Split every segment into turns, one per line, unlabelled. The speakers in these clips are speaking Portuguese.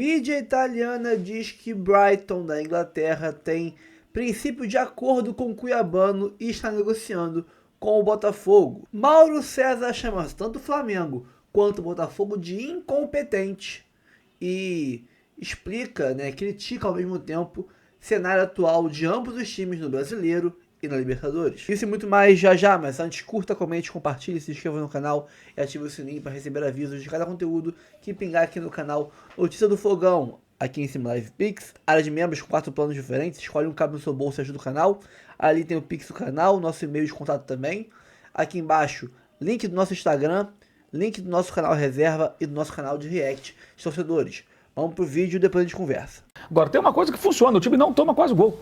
Mídia italiana diz que Brighton, da Inglaterra, tem princípio de acordo com o cuiabano e está negociando com o Botafogo. Mauro César chama tanto o Flamengo quanto o Botafogo de incompetente e explica, critica ao mesmo tempo o cenário atual de ambos os times no Brasileiro e na Libertadores. Isso e muito mais já, mas antes curta, comente, compartilhe, se inscreva no canal e ative o sininho para receber avisos de cada conteúdo que pingar aqui no canal. Notícia do Fogão, aqui em cima Live Pix, área de membros com 4 planos diferentes, escolhe um cabo no seu bolso e ajuda o canal. Ali tem o Pix do canal, nosso e-mail de contato também. Aqui embaixo, link do nosso Instagram, link do nosso canal Reserva e do nosso canal de React de torcedores. Vamos pro vídeo e depois a gente conversa.
Agora, tem uma coisa que funciona, o time não toma quase gol.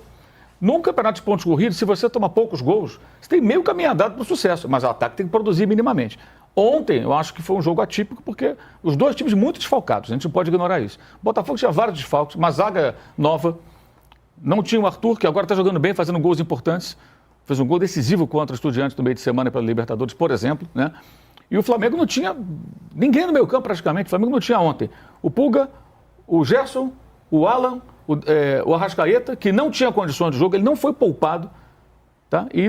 Num campeonato de pontos corridos, se você toma poucos gols, você tem meio caminho andado para o sucesso, mas o ataque tem que produzir minimamente. Ontem, eu acho que foi um jogo atípico, porque os dois times muito desfalcados, a gente não pode ignorar isso. O Botafogo tinha vários desfalques, uma zaga nova, não tinha o Arthur, que agora está jogando bem, fazendo gols importantes, fez um gol decisivo contra o Estudiantes no meio de semana pela Libertadores, por exemplo, né? E o Flamengo não tinha ninguém no meio campo praticamente, o Flamengo não tinha ontem. O Pulga, o Gerson, o Alan, o Arrascaeta, que não tinha condições de jogo, ele não foi poupado, tá? E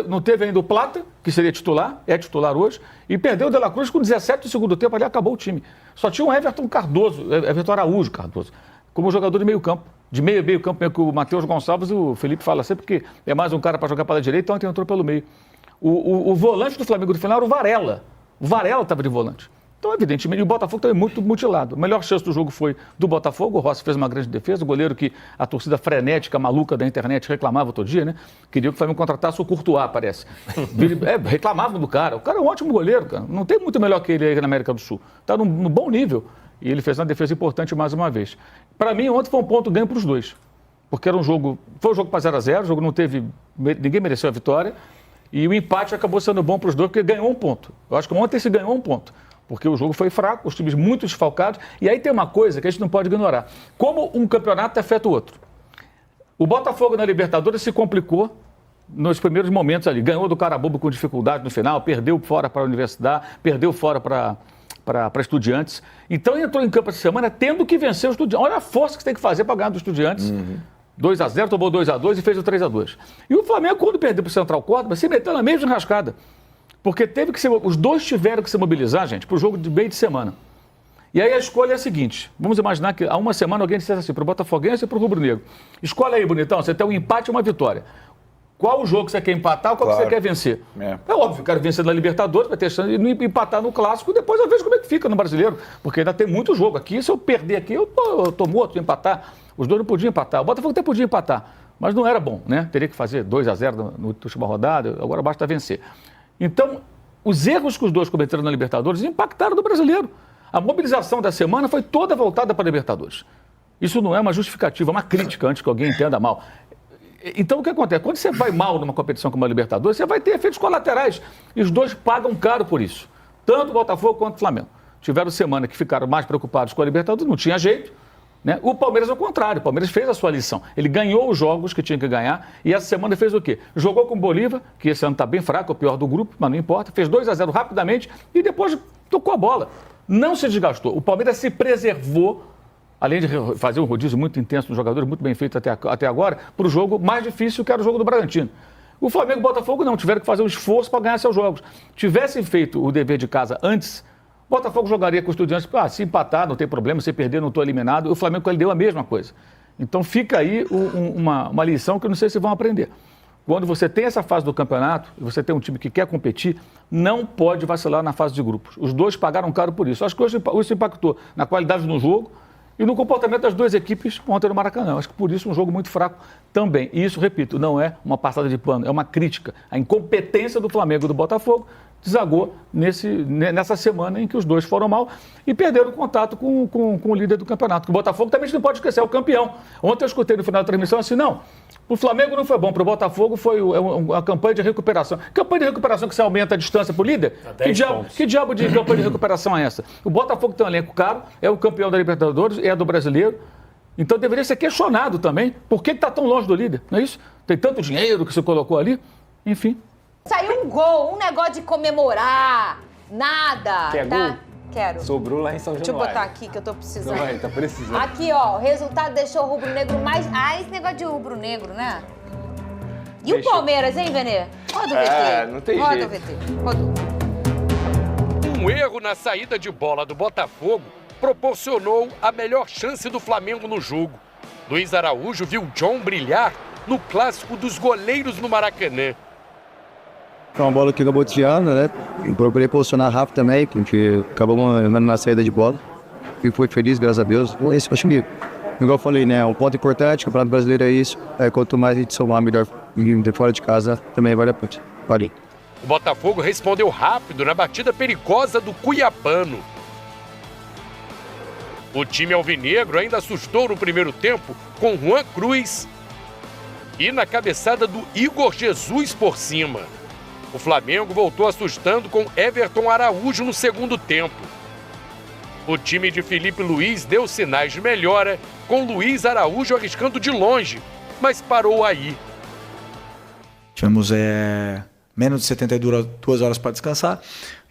não teve ainda o Plata, que seria titular, é titular hoje, e perdeu o De La Cruz com 17 do segundo tempo, ali acabou o time. Só tinha o Everton Araújo Cardoso, como jogador de meio campo, de meio campo, meio que o Matheus Gonçalves, o Felipe fala sempre que é mais um cara para jogar pela direita, ontem entrou pelo meio. O volante do Flamengo do final era o Varela. O Varela estava de volante. Então, evidentemente, o Botafogo também muito mutilado. A melhor chance do jogo foi do Botafogo. O Rossi fez uma grande defesa. O goleiro que a torcida frenética, maluca da internet reclamava todo dia, né? Queria que o Flamengo contratasse o Courtois, parece. Reclamavam do cara. O cara é um ótimo goleiro, cara. Não tem muito melhor que ele aí na América do Sul. Está no bom nível. E ele fez uma defesa importante mais uma vez. Para mim, ontem foi um ponto ganho para os dois. Porque era um jogo... Foi um jogo para 0-0. O jogo não teve... Ninguém mereceu a vitória. E o empate acabou sendo bom para os dois, porque ganhou um ponto. Eu acho que ontem se ganhou um ponto. Porque o jogo foi fraco, os times muito desfalcados. E aí tem uma coisa que a gente não pode ignorar. Como um campeonato afeta o outro. O Botafogo na Libertadores se complicou nos primeiros momentos ali. Ganhou do Carabobo com dificuldade no final, perdeu fora para a Universidade, perdeu fora para Estudiantes. Então entrou em campo essa semana tendo que vencer o Estudiantes. Olha a força que você tem que fazer para ganhar do Estudiantes. 2-0, tomou 2-2 e fez o 3-2. E o Flamengo, quando perdeu para o Central Córdoba, se meteu na mesma enrascada. Porque os dois tiveram que se mobilizar, gente, para o jogo de meio de semana. E aí a escolha é a seguinte, vamos imaginar que há uma semana alguém dissesse assim, para o Botafoguense e para o Rubro Negro. Escolhe aí, bonitão, você tem um empate e uma vitória. Qual o jogo que você quer empatar ou qual que você quer vencer? É óbvio, quero vencer na Libertadores, vai ter chance de empatar no Clássico, depois eu vejo como é que fica no Brasileiro, porque ainda tem muito jogo aqui. Se eu perder aqui, eu tô morto de empatar. Os dois não podiam empatar. O Botafogo até podia empatar, mas não era bom, né? Teria que fazer 2-0 na última rodada, agora basta vencer. Então, os erros que os dois cometeram na Libertadores impactaram no Brasileiro. A mobilização da semana foi toda voltada para a Libertadores. Isso não é uma justificativa, é uma crítica, antes que alguém entenda mal. Então, o que acontece? Quando você vai mal numa competição como a Libertadores, você vai ter efeitos colaterais. E os dois pagam caro por isso. Tanto o Botafogo quanto o Flamengo. Tiveram semana que ficaram mais preocupados com a Libertadores, não tinha jeito. Né? O Palmeiras, ao contrário, o Palmeiras fez a sua lição. Ele ganhou os jogos que tinha que ganhar e essa semana fez o quê? Jogou com o Bolívar, que esse ano está bem fraco, é o pior do grupo, mas não importa, fez 2-0 rapidamente e depois tocou a bola. Não se desgastou. O Palmeiras se preservou, além de fazer um rodízio muito intenso dos jogadores, muito bem feito até agora, para o jogo mais difícil, que era o jogo do Bragantino. O Flamengo e o Botafogo não, tiveram que fazer um esforço para ganhar seus jogos. Tivessem feito o dever de casa antes, o Botafogo jogaria com o Estudiantes, se empatar, não tem problema, se perder, não estou eliminado. O Flamengo ele deu a mesma coisa. Então fica aí uma lição que eu não sei se vão aprender. Quando você tem essa fase do campeonato, e você tem um time que quer competir, não pode vacilar na fase de grupos. Os dois pagaram caro por isso. Acho que hoje isso impactou na qualidade do jogo e no comportamento das duas equipes ontem no Maracanã. Acho que por isso um jogo muito fraco também. E isso, repito, não é uma passada de pano, é uma crítica. A incompetência do Flamengo e do Botafogo desagou nessa semana em que os dois foram mal e perderam o contato com o líder do campeonato. O Botafogo também não pode esquecer, é o campeão. Ontem eu escutei no final da transmissão assim, não, o Flamengo não foi bom, para o Botafogo foi a campanha de recuperação. Campanha de recuperação que você aumenta a distância para o líder? Que diabo de campanha de recuperação é essa? O Botafogo tem um elenco caro, é o campeão da Libertadores, é do Brasileiro, então deveria ser questionado também. Por que está tão longe do líder? Não é isso? Tem tanto dinheiro que você colocou ali, enfim.
Saiu um gol, um negócio de comemorar, nada.
Quer
tá?
gol?
Quero.
Sobrou lá em São
Deixa eu
Januário.
botar aqui que eu tô precisando.
Então vai, tá precisando.
Aqui, ó, o resultado deixou o rubro-negro mais... Ah, esse negócio de rubro-negro, né? E o Palmeiras, hein, Venê? Roda o VT.
Não tem
Roda
jeito.
o VT. Rodou.
Um erro na saída de bola do Botafogo proporcionou a melhor chance do Flamengo no jogo. Luiz Araújo viu John brilhar no clássico dos goleiros no Maracanã.
Foi uma bola que acabou desviando, né? Eu procurei posicionar rápido também, porque acabou andando na saída de bola. E fui feliz, graças a Deus. Esse, acho que, igual eu falei, né? Um ponto importante, o Campeonato Brasileiro é isso. Quanto mais a gente somar melhor de fora de casa, também vale a pena. Valeu.
O Botafogo respondeu rápido na batida perigosa do Cuiabano. O time alvinegro ainda assustou no primeiro tempo com Juan Cruz e na cabeçada do Igor Jesus por cima. O Flamengo voltou assustando com Everton Araújo no segundo tempo. O time de Felipe Luiz deu sinais de melhora, com Luiz Araújo arriscando de longe, mas parou aí.
Tivemos menos de 72 horas para descansar.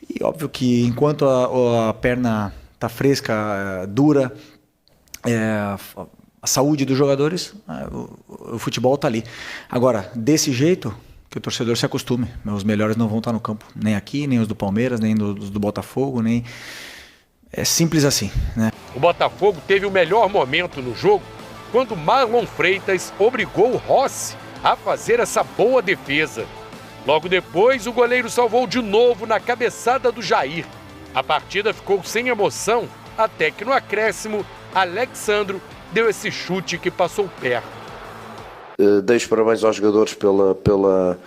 E óbvio que enquanto a perna está fresca, dura, a saúde dos jogadores, o futebol está ali. Agora, desse jeito, que o torcedor se acostume. Os melhores não vão estar no campo. Nem aqui, nem os do Palmeiras, nem os do Botafogo, nem... É simples assim, né?
O Botafogo teve o melhor momento no jogo quando Marlon Freitas obrigou o Rossi a fazer essa boa defesa. Logo depois, o goleiro salvou de novo na cabeçada do Jair. A partida ficou sem emoção, até que no acréscimo, Alexandro deu esse chute que passou perto.
Deixo parabéns aos jogadores pelo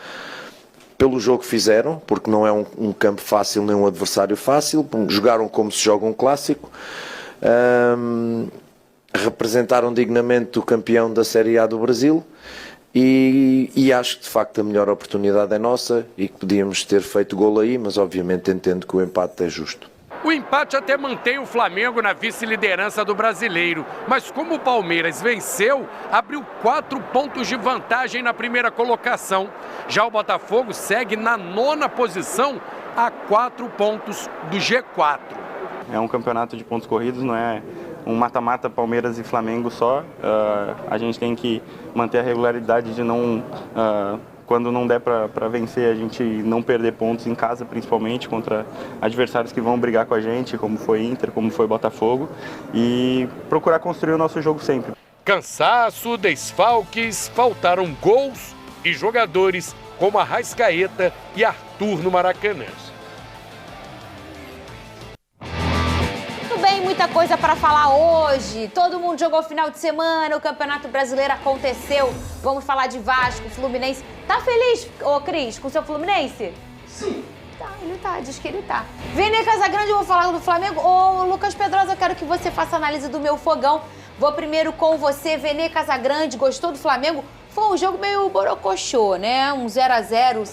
jogo que fizeram, porque não é um campo fácil nem um adversário fácil. Jogaram como se joga um clássico. Representaram dignamente o campeão da Série A do Brasil. E acho que de facto a melhor oportunidade é nossa e que podíamos ter feito golo aí, mas obviamente entendo que o empate é justo.
O empate até mantém o Flamengo na vice-liderança do Brasileiro, mas como o Palmeiras venceu, abriu 4 pontos de vantagem na primeira colocação. Já o Botafogo segue na 9ª posição, a 4 pontos do G4.
É um campeonato de pontos corridos, não é um mata-mata Palmeiras e Flamengo só. A gente tem que manter a regularidade de não... Quando não der para vencer, a gente não perder pontos em casa, principalmente contra adversários que vão brigar com a gente, como foi Inter, como foi Botafogo, e procurar construir o nosso jogo sempre.
Cansaço, desfalques, faltaram gols e jogadores como Arrascaeta e Arthur no Maracanã.
Muito bem, muita coisa para falar hoje. Todo mundo jogou final de semana, o Campeonato Brasileiro aconteceu. Vamos falar de Vasco, Fluminense. Tá feliz, ô Cris, com o seu Fluminense?
Sim.
Tá, ele tá, diz que ele tá. Vene Casagrande, eu vou falar do Flamengo. Ô, Lucas Pedrosa, eu quero que você faça análise do meu fogão. Vou primeiro com você, Vene Casagrande, gostou do Flamengo? Foi um jogo meio borocochô, né? Um 0-0.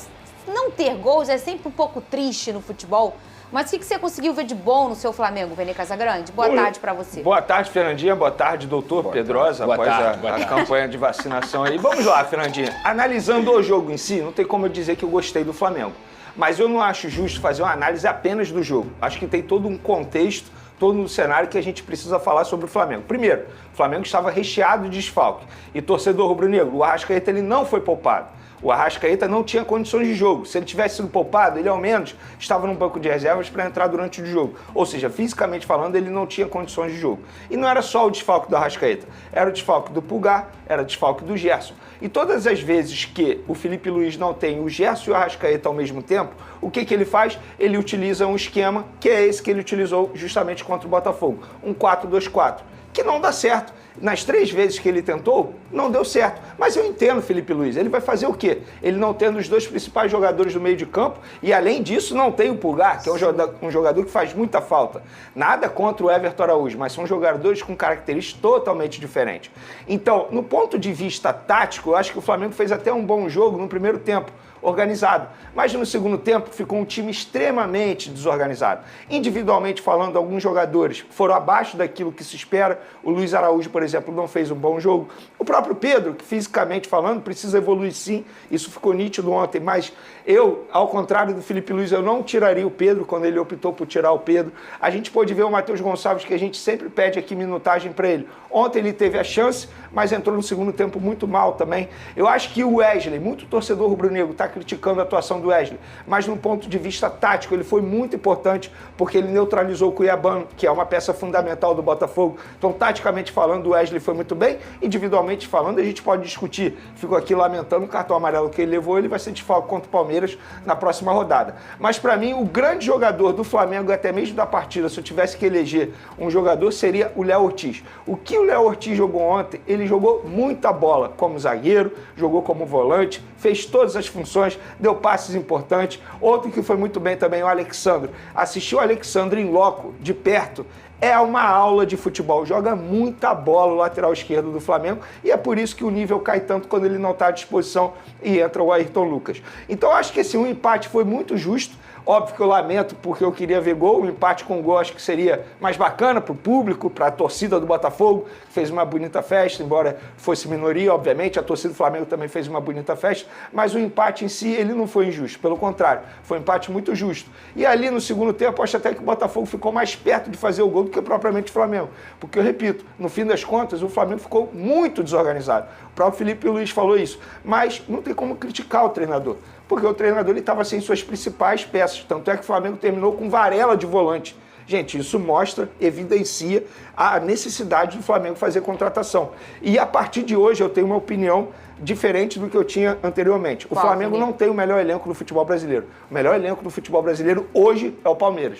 Não ter gols é sempre um pouco triste no futebol. Mas o que você conseguiu ver de bom no seu Flamengo, Vene Casagrande? Boa tarde pra você.
Boa tarde, Fernandinha. Boa tarde, doutor Pedrosa, após a campanha de vacinação aí. Vamos lá, Fernandinha. Analisando o jogo em si, não tem como eu dizer que eu gostei do Flamengo. Mas eu não acho justo fazer uma análise apenas do jogo. Acho que tem todo um contexto, todo um cenário que a gente precisa falar sobre o Flamengo. Primeiro, o Flamengo estava recheado de desfalque. E torcedor rubro-negro, o Arrascaeta ele não foi poupado. O Arrascaeta não tinha condições de jogo. Se ele tivesse sido poupado, ele ao menos estava num banco de reservas para entrar durante o jogo. Ou seja, fisicamente falando, ele não tinha condições de jogo. E não era só o desfalque do Arrascaeta. Era o desfalque do Pulgar, era o desfalque do Gerson. E todas as vezes que o Felipe Luiz não tem o Gerson e o Arrascaeta ao mesmo tempo, o que ele faz? Ele utiliza um esquema que é esse que ele utilizou justamente contra o Botafogo. Um 4-2-4, que não dá certo. Nas 3 vezes que ele tentou, não deu certo. Mas eu entendo o Felipe Luiz. Ele vai fazer o quê? Ele não tendo os 2 principais jogadores do meio de campo e, além disso, não tem o Pulgar, que é um jogador que faz muita falta. Nada contra o Everton Araújo, mas são jogadores com características totalmente diferentes. Então, no ponto de vista tático, eu acho que o Flamengo fez até um bom jogo no primeiro tempo, organizado. Mas no segundo tempo ficou um time extremamente desorganizado. Individualmente falando, alguns jogadores foram abaixo daquilo que se espera. O Luiz Araújo, por exemplo, não fez um bom jogo. O próprio Pedro, que fisicamente falando, precisa evoluir sim, isso ficou nítido ontem, mas eu, ao contrário do Felipe Luiz, eu não tiraria o Pedro quando ele optou por tirar o Pedro. A gente pôde ver o Matheus Gonçalves, que a gente sempre pede aqui minutagem para ele. Ontem ele teve a chance, mas entrou no segundo tempo muito mal também. Eu acho que o Wesley, muito torcedor rubro-negro está criticando a atuação do Wesley, mas num ponto de vista tático ele foi muito importante porque ele neutralizou o Cuiabano, que é uma peça fundamental do Botafogo. Então, taticamente falando, o Wesley foi muito bem. Individualmente falando, a gente pode discutir. Fico aqui lamentando o cartão amarelo que ele levou, ele vai ser desfalque contra o Palmeiras na próxima rodada. Mas para mim, o grande jogador do Flamengo, até mesmo da partida, se eu tivesse que eleger um jogador, seria o Léo Ortiz. O que o Léo Ortiz jogou ontem? Ele jogou muita bola como zagueiro, jogou como volante, fez todas as funções, deu passes importantes. Outro que foi muito bem também, o Alexandre. Assistiu o Alexandre em loco, de perto, é uma aula de futebol. Joga muita bola o lateral esquerdo do Flamengo e é por isso que o nível cai tanto quando ele não está à disposição e entra o Ayrton Lucas. Então acho que esse empate foi muito justo. Óbvio que eu lamento porque eu queria ver gol, um empate com gol acho que seria mais bacana para o público, para a torcida do Botafogo, que fez uma bonita festa, embora fosse minoria, obviamente, a torcida do Flamengo também fez uma bonita festa, mas o empate em si, ele não foi injusto, pelo contrário, foi um empate muito justo. E ali no segundo tempo, acho até que o Botafogo ficou mais perto de fazer o gol do que propriamente o Flamengo, porque eu repito, no fim das contas, o Flamengo ficou muito desorganizado. O próprio Felipe Luiz falou isso, mas não tem como criticar o treinador, porque o treinador estava sem suas principais peças, tanto é que o Flamengo terminou com Varela de volante. Gente, isso mostra, evidencia a necessidade do Flamengo fazer contratação. E a partir de hoje eu tenho uma opinião diferente do que eu tinha anteriormente. O Flamengo não tem o melhor elenco do futebol brasileiro. O melhor elenco do futebol brasileiro hoje é o Palmeiras.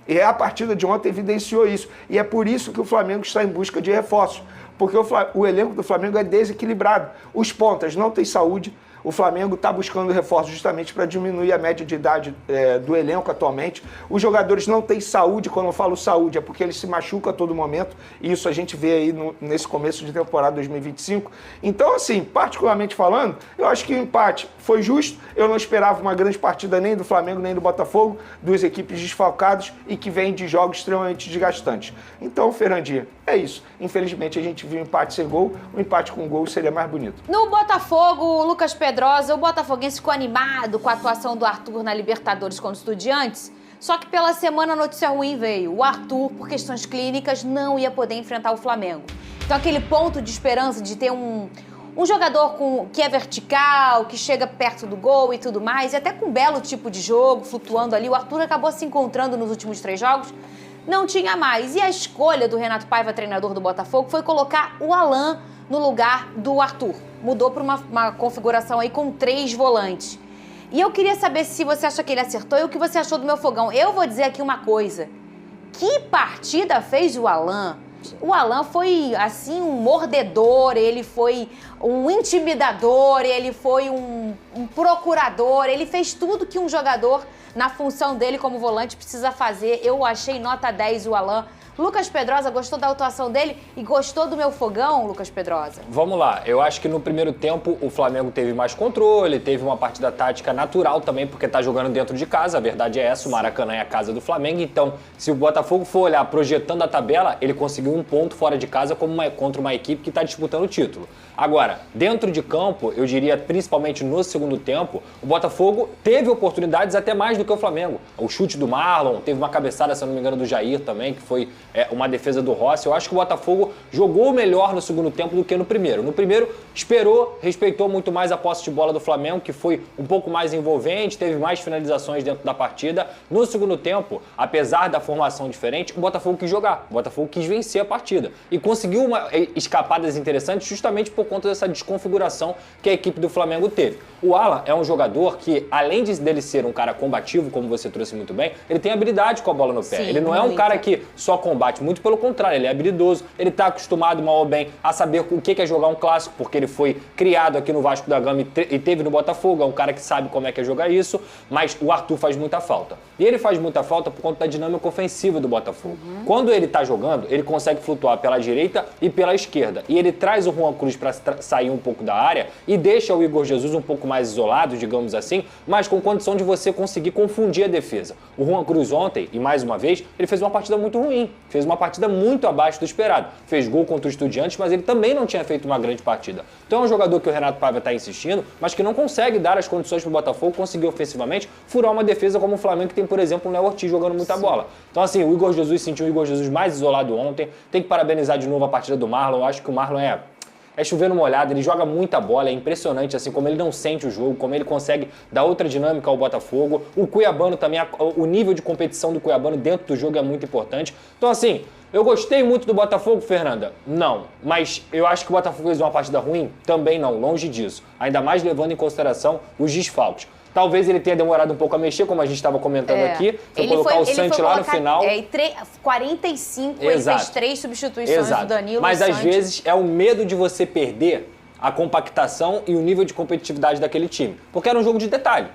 E a partida de ontem evidenciou isso. E é por isso que o Flamengo está em busca de reforços. Porque o elenco do Flamengo é desequilibrado. Os pontas não têm saúde. O Flamengo está buscando reforços justamente para diminuir a média de idade do elenco atualmente. Os jogadores não têm saúde, quando eu falo saúde, é porque eles se machucam a todo momento. E isso a gente vê aí nesse começo de temporada 2025. Então, assim, particularmente falando, eu acho que o empate foi justo. Eu não esperava uma grande partida nem do Flamengo, nem do Botafogo, duas equipes desfalcadas e que vêm de jogos extremamente desgastantes. Então, Fernandinha, é isso. Infelizmente, a gente viu um empate sem gol. Um empate com gol seria mais bonito.
No Botafogo, o Lucas Pedrosa, o botafoguense ficou animado com a atuação do Arthur na Libertadores contra os Estudiantes, só que pela semana a notícia ruim veio. O Arthur, por questões clínicas, não ia poder enfrentar o Flamengo. Então aquele ponto de esperança de ter um jogador que é vertical, que chega perto do gol e tudo mais, e até com um belo tipo de jogo, flutuando ali, o Arthur acabou se encontrando nos últimos 3 jogos, não tinha mais. E a escolha do Renato Paiva, treinador do Botafogo, foi colocar o Alan no lugar do Arthur. Mudou para uma configuração aí com 3 volantes. E eu queria saber se você acha que ele acertou e o que você achou do meu fogão. Eu vou dizer aqui uma coisa. Que partida fez o Alan? O Alan foi, assim, um mordedor, ele foi um intimidador, ele foi um procurador, ele fez tudo que um jogador, na função dele como volante, precisa fazer. Eu achei nota 10 o Alan. Lucas Pedrosa, gostou da atuação dele e gostou do meu fogão, Lucas Pedrosa?
Vamos lá, eu acho que no primeiro tempo o Flamengo teve mais controle, teve uma partida tática natural também, porque tá jogando dentro de casa, a verdade é essa, o Maracanã é a casa do Flamengo, então se o Botafogo for olhar projetando a tabela, ele conseguiu um ponto fora de casa contra uma equipe que está disputando o título. Agora, dentro de campo, eu diria principalmente no segundo tempo, o Botafogo teve oportunidades até mais do que o Flamengo. O chute do Marlon, teve uma cabeçada, se eu não me engano, do Jair também, que foi uma defesa do Rossi. Eu acho que o Botafogo jogou melhor no segundo tempo do que no primeiro. No primeiro, esperou, respeitou muito mais a posse de bola do Flamengo, que foi um pouco mais envolvente, teve mais finalizações dentro da partida. No segundo tempo, apesar da formação diferente, o Botafogo quis jogar, o Botafogo quis vencer a partida e conseguiu escapadas interessantes justamente por conta dessa desconfiguração que a equipe do Flamengo teve. O Alan é um jogador que, além dele ser um cara combativo, como você trouxe muito bem, ele tem habilidade com a bola no pé. Sim, ele não é um cara que só combate, muito pelo contrário, ele é habilidoso, ele está acostumado, mal ou bem, a saber o que é jogar um clássico, porque ele foi criado aqui no Vasco da Gama e teve no Botafogo, é um cara que sabe como é que é jogar isso, mas o Arthur faz muita falta. E ele faz muita falta por conta da dinâmica ofensiva do Botafogo. Quando ele está jogando, ele consegue flutuar pela direita e pela esquerda. E ele traz o Juan Cruz para sair um pouco da área e deixa o Igor Jesus um pouco mais isolado, digamos assim, mas com condição de você conseguir confundir a defesa. O Juan Cruz ontem, e mais uma vez, ele fez uma partida muito ruim. fez uma partida muito abaixo do esperado. Fez gol contra o Estudiantes, mas ele também não tinha feito uma grande partida. Então é um jogador que o Renato Paiva está insistindo, mas que não consegue dar as condições para o Botafogo conseguir ofensivamente furar uma defesa como o Flamengo, que tem, por exemplo, o Léo Ortiz jogando muita bola. Então, assim, o Igor Jesus sentiu o Igor Jesus mais isolado ontem. Tem que parabenizar de novo a partida do Marlon. Eu acho que o Marlon é chovendo molhado, ele joga muita bola, é impressionante assim como ele não sente o jogo, como ele consegue dar outra dinâmica ao Botafogo. O Cuiabano também, o nível de competição do Cuiabano dentro do jogo é muito importante. Então assim, eu gostei muito do Botafogo, Fernanda? Não. Mas eu acho que o Botafogo fez uma partida ruim? Também não, longe disso. Ainda mais levando em consideração os desfalques. Talvez ele tenha demorado um pouco a mexer, como a gente estava comentando aqui. Foi colocar o Santi lá no final.
45, ele fez 3 substituições do Danilo.
Mas às vezes é o medo de você perder a compactação e o nível de competitividade daquele time. Porque era um jogo de detalhe.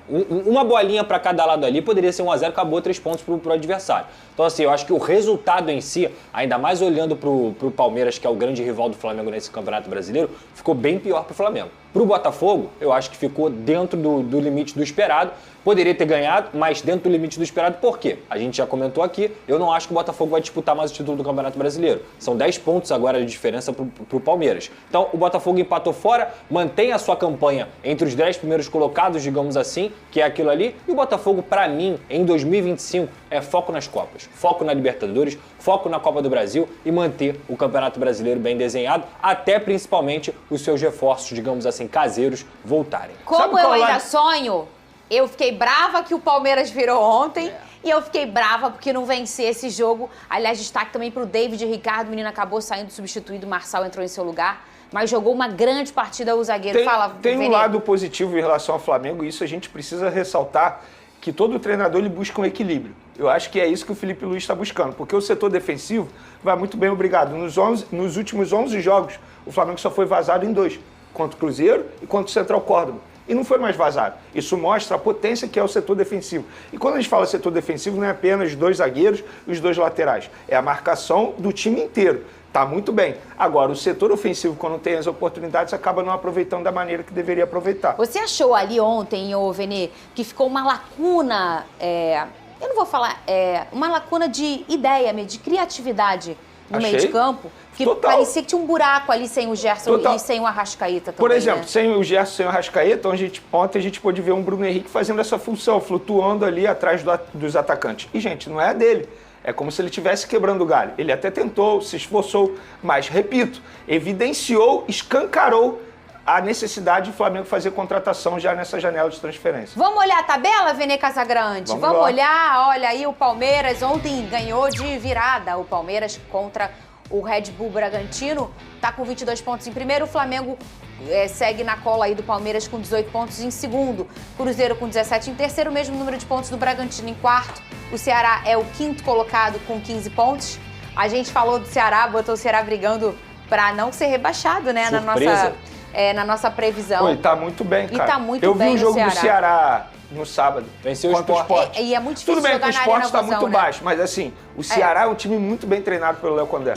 Uma bolinha para cada lado ali poderia ser 1-0, acabou 3 pontos pro adversário. Então assim, eu acho que o resultado em si, ainda mais olhando pro Palmeiras, que é o grande rival do Flamengo nesse Campeonato Brasileiro, ficou bem pior pro Flamengo. Pro Botafogo, eu acho que ficou dentro do limite do esperado. Poderia ter ganhado, mas dentro do limite do esperado. Por quê? A gente já comentou aqui, eu não acho que o Botafogo vai disputar mais o título do Campeonato Brasileiro. São 10 pontos agora de diferença pro Palmeiras. Então, o Botafogo empatou fora, mantém a sua campanha entre os 10 primeiros colocados, digamos assim, que é aquilo ali. E o Botafogo, para mim, em 2025, é foco nas Copas. Foco na Libertadores, foco na Copa do Brasil e manter o Campeonato Brasileiro bem desenhado, até principalmente os seus reforços, digamos assim, caseiros, voltarem.
Como eu ainda sonho... Eu fiquei brava que o Palmeiras virou ontem e eu fiquei brava porque não vencia esse jogo. Aliás, destaque também para o David Ricardo. O menino acabou saindo substituído, o Marçal entrou em seu lugar, mas jogou uma grande partida o zagueiro.
Tem um lado positivo em relação ao Flamengo e isso a gente precisa ressaltar, que todo treinador ele busca um equilíbrio. Eu acho que é isso que o Felipe Luiz está buscando, porque o setor defensivo vai muito bem, obrigado. Nos últimos 11 jogos, o Flamengo só foi vazado em 2, contra o Cruzeiro e contra o Central Córdoba. E não foi mais vazado. Isso mostra a potência que é o setor defensivo. E quando a gente fala setor defensivo, não é apenas os 2 zagueiros e os 2 laterais. É a marcação do time inteiro. Tá muito bem. Agora, o setor ofensivo, quando tem as oportunidades, acaba não aproveitando da maneira que deveria aproveitar.
Você achou ali ontem, ô Vene, que ficou uma lacuna, eu não vou falar, uma lacuna de ideia, de criatividade no meio de campo? Que parecia que tinha um buraco ali sem o Gerson e sem o Arrascaeta também.
Por exemplo, sem o Gerson, sem o Arrascaeta, ontem a gente pôde ver um Bruno Henrique fazendo essa função, flutuando ali atrás dos atacantes. E, gente, não é a dele. É como se ele estivesse quebrando o galho. Ele até tentou, se esforçou, mas, repito, evidenciou, escancarou a necessidade de Flamengo fazer contratação já nessa janela de transferência.
Vamos olhar a tabela, Vene Casagrande? Vamos olhar, olha aí o Palmeiras ontem ganhou de virada. O Palmeiras contra o Red Bull Bragantino tá com 22 pontos em primeiro, o Flamengo segue na cola aí do Palmeiras com 18 pontos em segundo, Cruzeiro com 17 em terceiro, o mesmo número de pontos do Bragantino em quarto, o Ceará é o quinto colocado com 15 pontos. A gente falou do Ceará, botou o Ceará brigando para não ser rebaixado, né, na nossa previsão.
Pô, ele tá muito bem, cara.
E tá muito bem.
Eu vi o jogo do Ceará no sábado.
Venceu o Sport.
E é muito difícil
jogar
jogar
na Arena. Tudo bem que o Sport está muito
né?
baixo, mas assim, o Ceará é um time muito bem treinado pelo Léo Condé.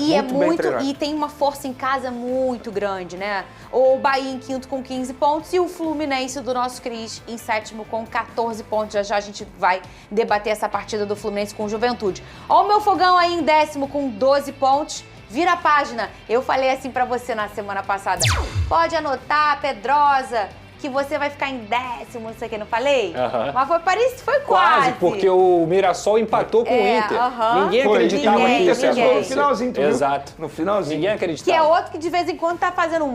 E tem uma força em casa muito grande, né? O Bahia em quinto com 15 pontos e o Fluminense do nosso Cris em sétimo com 14 pontos. Já já a gente vai debater essa partida do Fluminense com o Juventude. Ó, o meu Fogão aí em décimo com 12 pontos. Vira a página. Eu falei assim pra você na semana passada. Pode anotar, Pedrosa, que você vai ficar em décimo, não sei o que, não falei? Mas foi quase.
Porque o Mirassol empatou com o Inter. Ninguém acreditava nisso.
No finalzinho, tu viu?
Exato.
No finalzinho.
Ninguém acreditava.
Que é outro que de vez em quando tá fazendo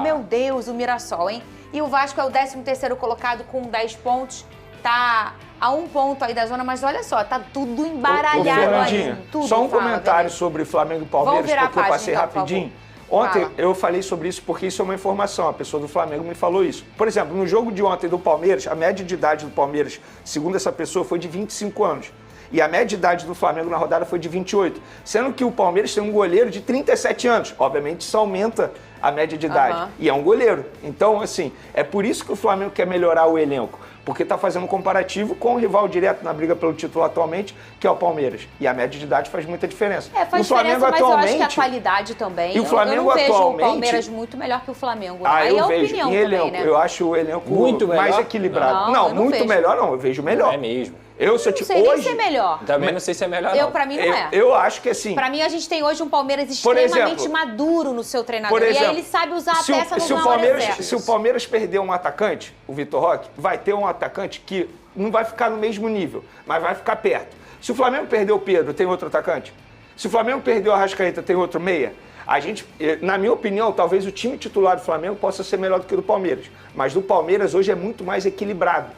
meu Deus, o Mirassol, hein? E o Vasco é o 13º colocado com 10 pontos. Tá a 1 ponto aí da zona, mas olha só, tá tudo embaralhado aí.
Só um comentário sobre Flamengo e Palmeiras, porque eu passei rapidinho. Ontem eu falei sobre isso porque isso é uma informação, a pessoa do Flamengo me falou isso. Por exemplo, no jogo de ontem do Palmeiras, a média de idade do Palmeiras, segundo essa pessoa, foi de 25 anos. E a média de idade do Flamengo na rodada foi de 28. Sendo que o Palmeiras tem um goleiro de 37 anos. Obviamente isso aumenta a média de idade. E é um goleiro. Então, assim, é por isso que o Flamengo quer melhorar o elenco. Porque está fazendo um comparativo com o rival direto na briga pelo título atualmente, que é o Palmeiras. E a média de idade faz muita diferença.
Faz diferença, mas eu acho que a qualidade também.
E o Flamengo
eu não vejo
atualmente,
o Palmeiras muito melhor que o Flamengo.
Aí
é
vejo
opinião
em elenco.
Também, né?
Eu acho o elenco
muito
mais equilibrado. Não, muito melhor não. Eu vejo melhor.
É mesmo.
Eu sou
Não sei nem se é melhor.
Também não sei se é melhor, não.
Pra mim não é.
Eu acho que assim...
Pra mim, a gente tem hoje um Palmeiras extremamente maduro no seu treinador.
Por exemplo,
e aí ele sabe usar a peça
se
na hora certa.
Se o Palmeiras perder um atacante, o Vitor Roque, vai ter um atacante que não vai ficar no mesmo nível, mas vai ficar perto. Se o Flamengo perder o Pedro, tem outro atacante? Se o Flamengo perdeu a Arrascaeta, tem outro meia? A gente, na minha opinião, talvez o time titular do Flamengo possa ser melhor do que o do Palmeiras. Mas do Palmeiras hoje é muito mais equilibrado.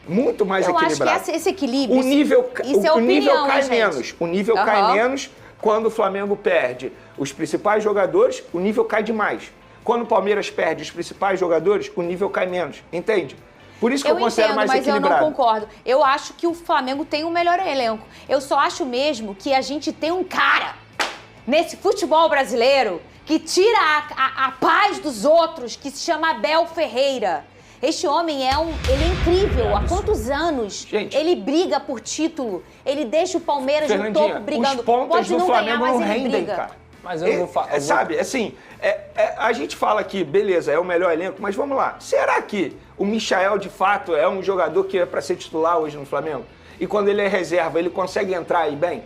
Muito mais equilibrado.
Eu acho que esse equilíbrio...
O nível cai
gente.
menos. O nível cai menos quando o Flamengo perde os principais jogadores, o nível cai demais. Quando o Palmeiras perde os principais jogadores, o nível cai menos. Entende? Por isso que eu considero mais equilibrado.
Mas eu não concordo. Eu acho que o Flamengo tem um melhor elenco. Eu só acho mesmo que a gente tem um cara nesse futebol brasileiro que tira a paz dos outros, que se chama Abel Ferreira. Este homem ele é incrível. Há quantos anos ele briga por título? Ele deixa o Palmeiras no topo brigando.
Os pontas do Flamengo não rendem, cara.
Mas eu não vou falar.
Sabe, assim, a gente fala que, beleza, é o melhor elenco, mas vamos lá. Será que o Michael, de fato, é um jogador que é para ser titular hoje no Flamengo? E quando ele é reserva, ele consegue entrar aí bem?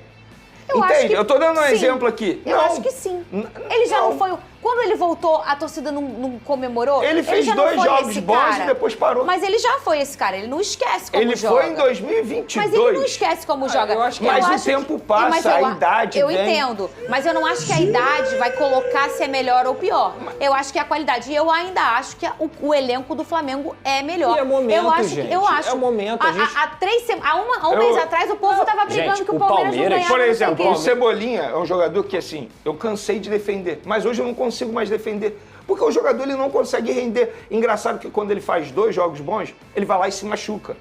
Entende? Eu tô dando um exemplo aqui.
Eu acho que sim. Ele já não foi... Quando ele voltou, a torcida não comemorou?
Ele fez 2 jogos bons e depois parou.
Mas ele já foi esse cara, ele não esquece como
ele
joga.
Ele foi em 2022.
Mas ele não esquece como joga.
Mas o tempo passa, a idade
Eu
vem.
entendo, mas eu não acho que a idade vai colocar se é melhor ou pior. Eu acho que é a qualidade. E eu ainda acho que o elenco do Flamengo é melhor.
E é momento, gente.
Eu acho.
É o momento.
Há um mês atrás, o povo tava brigando que o Palmeiras não ganhava.
Por exemplo, o Cebolinha é um jogador que, assim, eu cansei de defender. Mas hoje eu não consigo mais defender. Porque o jogador ele não consegue render. Engraçado que quando ele faz 2 jogos bons, ele vai lá e se machuca.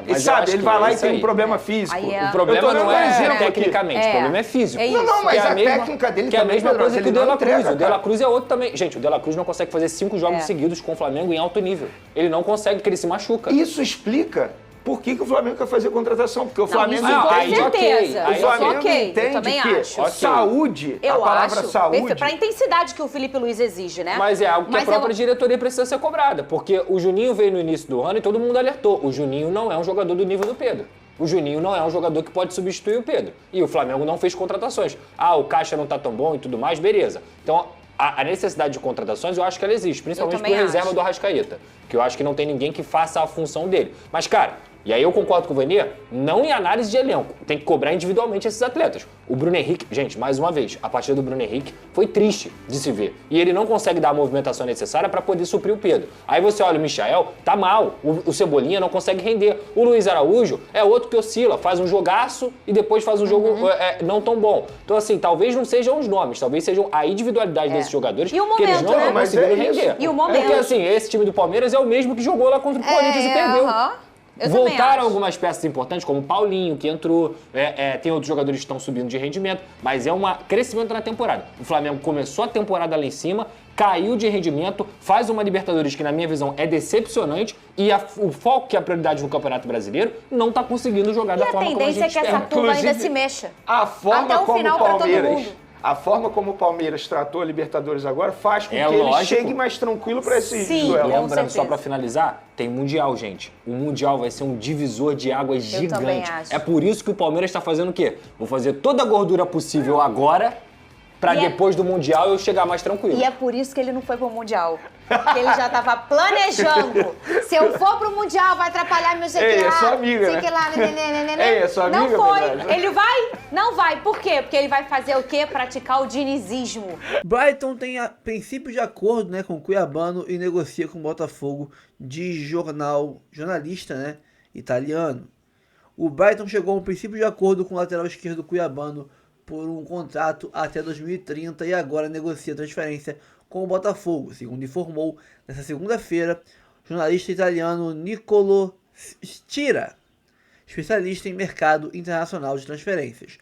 Mas
sabe, ele vai lá e tem um problema físico.
O problema não é tecnicamente, o problema é físico.
Não, mas a técnica dele
que é a mesma coisa que o De La Cruz. O De La
Cruz
Cruz é outro também. Gente, o De La Cruz não consegue fazer 5 jogos seguidos com o Flamengo em alto nível. Ele não consegue, porque ele se machuca.
Isso explica por que o Flamengo quer fazer contratação. Porque o Flamengo
entende. Com certeza.
O Flamengo entende que saúde, a palavra saúde...
Para a intensidade que o Felipe Luiz exige, né?
Mas é algo que a própria diretoria precisa ser cobrada. Porque o Juninho veio no início do ano e todo mundo alertou. O Juninho não é um jogador do nível do Pedro. O Juninho não é um jogador que pode substituir o Pedro. E o Flamengo não fez contratações. O caixa não tá tão bom e tudo mais, beleza. Então, a necessidade de contratações, eu acho que ela existe. Principalmente por reserva do Arrascaeta. Que eu acho que não tem ninguém que faça a função dele. Mas, cara... E aí eu concordo com o Vanier, não em análise de elenco, tem que cobrar individualmente esses atletas. O Bruno Henrique, gente, mais uma vez, a partida do Bruno Henrique foi triste de se ver. E ele não consegue dar a movimentação necessária para poder suprir o Pedro. Aí você olha o Michael, tá mal, o Cebolinha não consegue render. O Luiz Araújo é outro que oscila, faz um jogaço e depois faz um jogo não tão bom. Então assim, talvez não sejam os nomes, talvez sejam a individualidade desses jogadores
e o momento,
que eles não estão conseguindo render.
E o momento.
Porque assim, esse time do Palmeiras é o mesmo que jogou lá contra o Corinthians e perdeu. Voltaram algumas peças importantes, como o Paulinho, que entrou, tem outros jogadores que estão subindo de rendimento, mas é um crescimento na temporada. O Flamengo começou a temporada lá em cima, caiu de rendimento, faz uma Libertadores que, na minha visão, é decepcionante e o foco, que é a prioridade no Campeonato Brasileiro, não está conseguindo jogar da forma como a gente espera.
E a tendência é que essa curva ainda se mexa.
A forma
até o final para todo mundo.
A forma como o Palmeiras tratou a Libertadores agora faz com que ele chegue mais tranquilo para esse duelo.
Lembrando, só para finalizar, tem Mundial, gente. O Mundial vai ser um divisor de águas gigante. É por isso que o Palmeiras está fazendo o quê? Vou fazer toda a gordura possível agora, para depois do Mundial eu chegar mais tranquilo.
E é por isso que ele não foi pro Mundial. Porque ele já tava planejando. Se eu for pro Mundial, vai atrapalhar meu sei que lá.
É sua amiga,
sei que lá,
é sua amiga,
não foi.
verdade.
Ele vai? Não vai. Por quê? Porque ele vai fazer o quê? Praticar o dinizismo.
Brighton tem princípio de acordo, né, com o Cuiabano e negocia com o Botafogo de jornalista, né, italiano. O Brighton chegou a um princípio de acordo com o lateral esquerdo Cuiabano por um contrato até 2030 e agora negocia transferência com o Botafogo, segundo informou nesta segunda-feira o jornalista italiano Niccolò Stira, especialista em mercado internacional de transferências.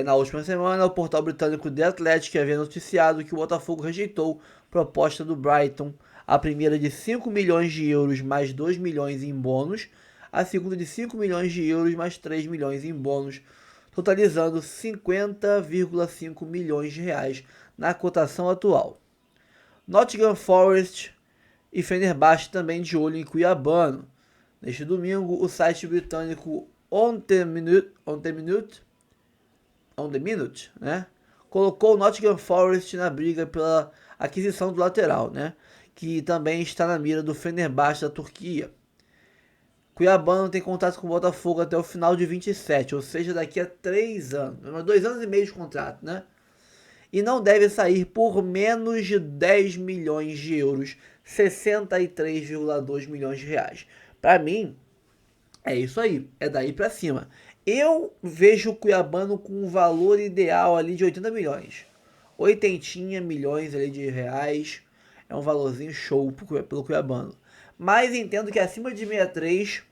Na última semana, o portal britânico The Athletic havia noticiado que o Botafogo rejeitou proposta do Brighton, a primeira de 5 milhões de euros mais 2 milhões em bônus, a segunda de 5 milhões de euros mais 3 milhões em bônus, totalizando 50,5 milhões de reais na cotação atual. Nottingham Forest e Fenerbahçe também de olho em Cuiabano. Neste domingo, o site britânico on the Minute, né? Colocou o Nottingham Forest na briga pela aquisição do lateral, né? Que também está na mira do Fenerbahçe da Turquia. Cuiabano tem contato com o Botafogo até o final de 27, ou seja, daqui a 3 anos, 2 anos e meio de contrato, né? E não deve sair por menos de 10 milhões de euros, 63,2 milhões de reais. Para mim, é isso aí, é daí para cima. Eu vejo o Cuiabano com um valor ideal ali de 80 milhões. 80 milhões ali de reais, é um valorzinho show pelo Cuiabano. Mas entendo que acima de 63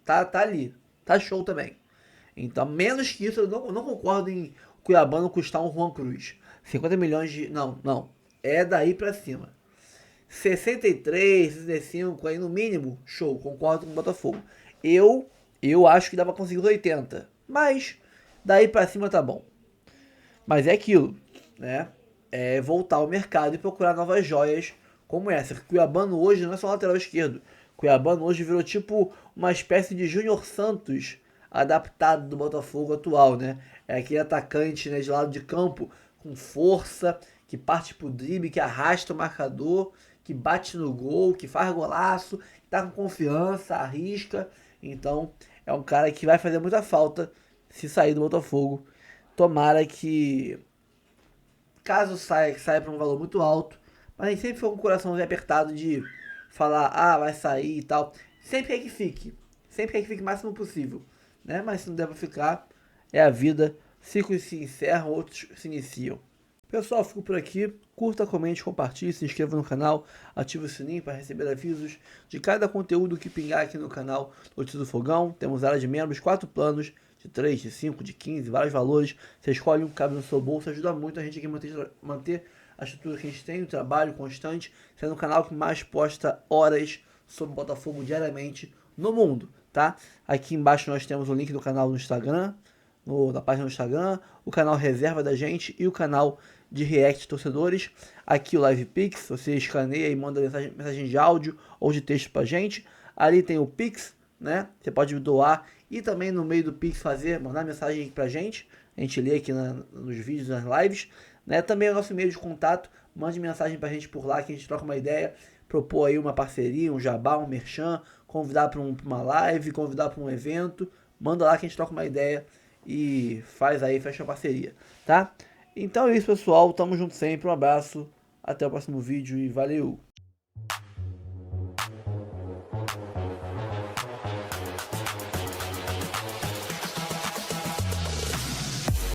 tá ali, tá show também. Então, menos que isso, eu não concordo em Cuiabano custar um Juan Cruz. 50 milhões de... Não. É daí pra cima. 63, 65, aí no mínimo, show. Concordo com o Botafogo. Eu acho que dá pra conseguir os 80. Mas, daí pra cima tá bom. Mas é aquilo, né? É voltar ao mercado e procurar novas joias como essa. Cuiabano hoje não é só lateral esquerdo. Cuiabano hoje virou tipo uma espécie de Júnior Santos adaptado do Botafogo atual, né? É aquele atacante, né, de lado de campo com força, que parte pro drible, que arrasta o marcador, que bate no gol, que faz golaço, que tá com confiança, arrisca. Então, é um cara que vai fazer muita falta se sair do Botafogo. Tomara que, caso saia para um valor muito alto, mas nem sempre foi com o coraçãozinho apertado de falar, vai sair e tal. Sempre quer que fique. Sempre quer que fique o máximo possível, né? Mas se não der pra ficar, é a vida. Ciclos se encerram, outros se iniciam. Pessoal, fico por aqui. Curta, comente, compartilhe, se inscreva no canal, ative o sininho para receber avisos de cada conteúdo que pingar aqui no canal Notícias do Fogão. Temos área de membros, 4 planos, de 3, de 5, de 15, vários valores. Você escolhe um que cabe no seu bolso, ajuda muito a gente aqui a manter a estrutura que a gente tem, o trabalho constante, sendo o canal que mais posta horas sobre Botafogo diariamente no mundo, tá? Aqui embaixo nós temos o link do canal no Instagram, na página do Instagram, o canal reserva da gente e o canal de react torcedores. Aqui o Live Pix, você escaneia e manda mensagem de áudio ou de texto pra gente. Ali tem o Pix, né? Você pode doar e também no meio do Pix mandar mensagem aqui pra gente. A gente lê aqui nos vídeos, nas lives, né? Também é o nosso e-mail de contato. Mande mensagem pra gente por lá que a gente troca uma ideia, propor aí uma parceria, um jabá, um merchan, convidar para uma live, convidar para um evento. Manda lá que a gente troca uma ideia e fecha a parceria, tá? Então é isso, pessoal. Tamo junto sempre. Um abraço. Até o próximo vídeo e valeu!